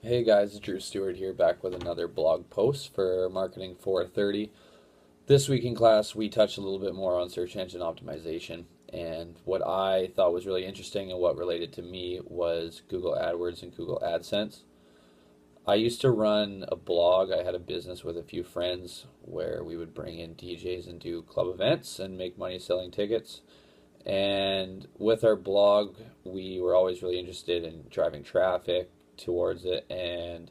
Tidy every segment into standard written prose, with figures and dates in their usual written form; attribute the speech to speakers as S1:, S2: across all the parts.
S1: Hey guys, Drew Stewart here, back with another blog post for Marketing 430. This week in class, we touched a little bit more on search engine optimization, and what I thought was really interesting and what related to me was Google AdWords and Google AdSense. I used to run a blog. I had a business with a few friends where we would bring in DJs and do club events and make money selling tickets. And with our blog, we were always really interested in driving traffic towards it and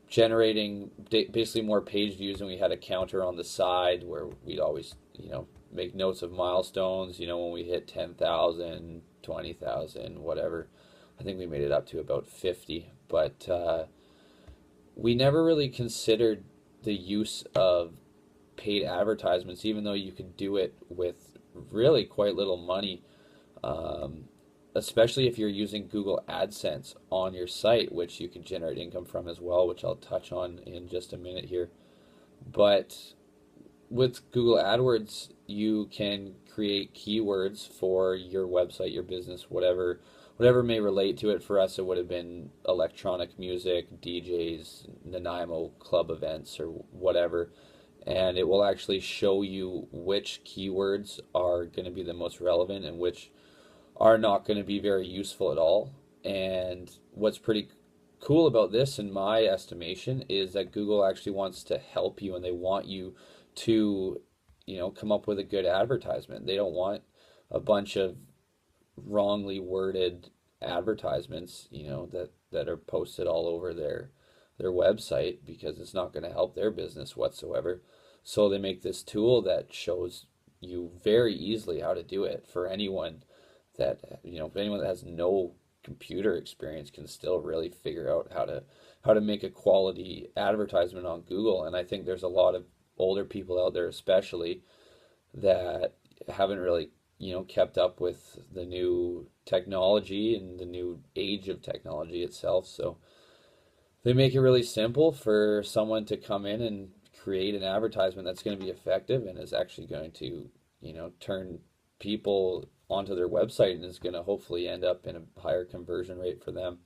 S1: generating basically more page views. And we had a counter on the side where we'd always, make notes of milestones, when we hit 10,000, 20,000, whatever. I think we made it up to about 50, but we never really considered the use of paid advertisements, even though you could do it with really quite little money, um, especially if you're using Google AdSense on your site, which you can generate income from as well, which I'll touch on in just a minute here. But with Google AdWords, you can create keywords for your website, your business, whatever may relate to it. For us, it would have been electronic music, DJs, Nanaimo club events, or whatever. And it will actually show you which keywords are going to be the most relevant and which are not going to be very useful at all. And what's pretty cool about this, in my estimation, is that Google actually wants to help you and they want you to, come up with a good advertisement. They don't want a bunch of wrongly worded advertisements, that are posted all over their website because it's not going to help their business whatsoever. So they make this tool that shows you very easily how to do it for anyone that, if anyone that has no computer experience can still really figure out how to make a quality advertisement on Google. And I think there's a lot of older people out there especially that haven't really, kept up with the new technology and the new age of technology itself. So they make it really simple for someone to come in and create an advertisement that's going to be effective and is actually going to, turn people onto their website and is going to hopefully end up in a higher conversion rate for them.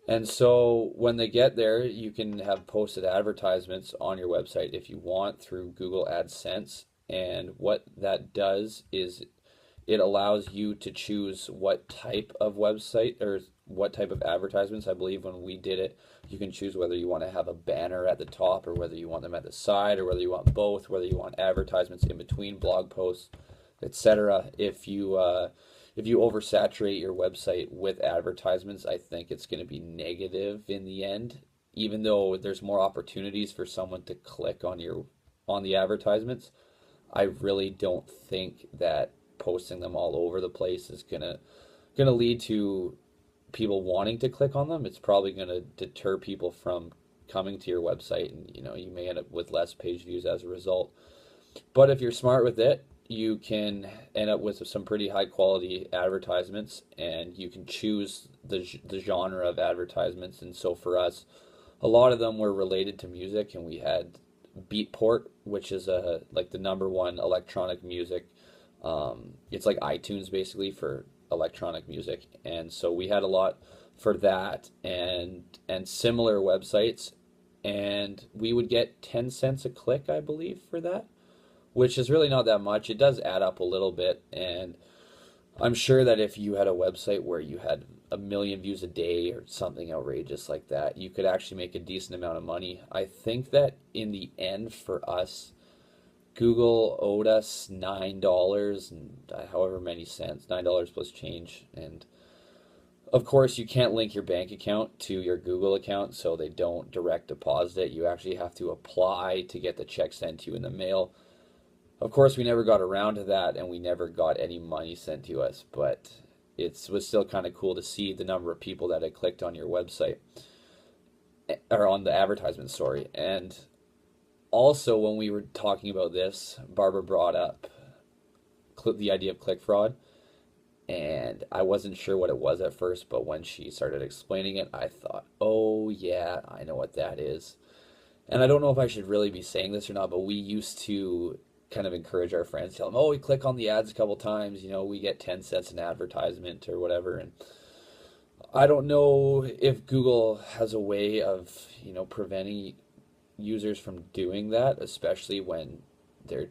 S1: And so when they get there, you can have posted advertisements on your website if you want through Google AdSense. And what that does is it allows you to choose what type of website or what type of advertisements. I believe when we did it, you can choose whether you want to have a banner at the top or whether you want them at the side or whether you want both, whether you want advertisements in between blog posts, etc. If you oversaturate your website with advertisements, I think it's going to be negative in the end. Even though there's more opportunities for someone to click on the advertisements, I really don't think that posting them all over the place is gonna lead to people wanting to click on them. It's probably gonna deter people from coming to your website, and you may end up with less page views as a result. But if you're smart with it, you can end up with some pretty high quality advertisements, and you can choose the genre of advertisements. And so for us, a lot of them were related to music, and we had Beatport, which is like the number one electronic music. It's like iTunes basically for electronic music, and so we had a lot for that and similar websites, and we would get 10 cents a click, I believe, for that, which is really not that much. It does add up a little bit, and I'm sure that if you had a website where you had a million views a day or something outrageous like that, you could actually make a decent amount of money. I think that in the end for us, Google owed us $9 and however many cents, $9 plus change. And of course, you can't link your bank account to your Google account, so they don't direct deposit it. You actually have to apply to get the check sent to you in the mail. Of course, we never got around to that, and we never got any money sent to us, but it was still kind of cool to see the number of people that had clicked on your website, or on the advertisement, sorry. And also, when we were talking about this, Barbara brought up the idea of click fraud, and I wasn't sure what it was at first, but when she started explaining it, I thought, oh yeah, I know what that is. And I don't know if I should really be saying this or not, but we used to kind of encourage our friends, tell them, oh, we click on the ads a couple times, we get 10 cents an advertisement or whatever. And I don't know if Google has a way of, preventing users from doing that, especially when they're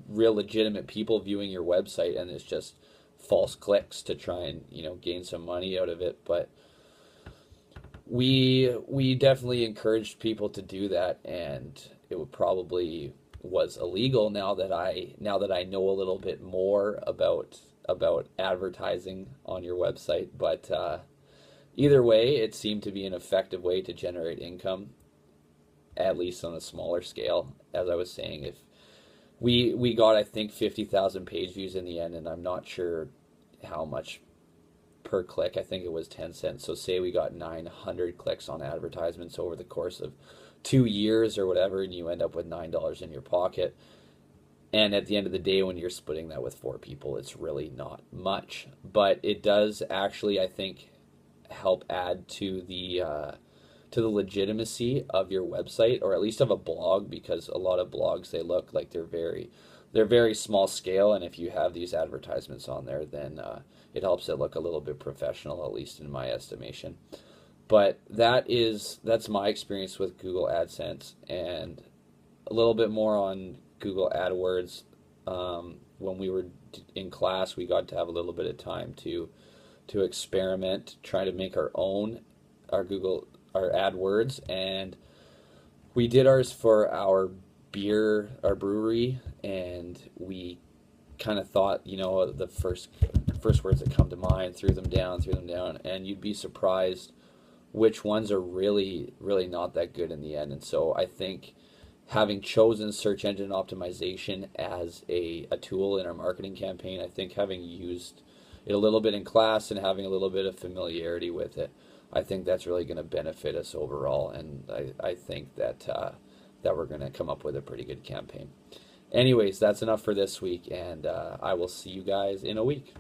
S1: real legitimate people viewing your website and it's just false clicks to try and, gain some money out of it. But we definitely encouraged people to do that, and it would probably was illegal now that I know a little bit more about advertising on your website. But either way, it seemed to be an effective way to generate income, at least on a smaller scale. As I was saying, if we got, I think, 50,000 page views in the end, and I'm not sure how much per click. I think it was 10 cents. So say we got 900 clicks on advertisements over the course of 2 years or whatever, and you end up with $9 in your pocket. And at the end of the day, when you're splitting that with four people, it's really not much. But it does actually, I think, help add to the legitimacy of your website, or at least of a blog, because a lot of blogs, they look like they're very small scale, and if you have these advertisements on there, then it helps it look a little bit professional, at least in my estimation. But that's my experience with Google AdSense, and a little bit more on Google AdWords. When we were in class, we got to have a little bit of time to experiment, try to make our AdWords, and we did ours for our brewery, and we kind of thought, the first words that come to mind, threw them down, and you'd be surprised which ones are really, really not that good in the end. And so I think having chosen search engine optimization as a tool in our marketing campaign, I think having used it a little bit in class and having a little bit of familiarity with it, I think that's really going to benefit us overall. And I think that we're going to come up with a pretty good campaign. Anyways, that's enough for this week, and I will see you guys in a week.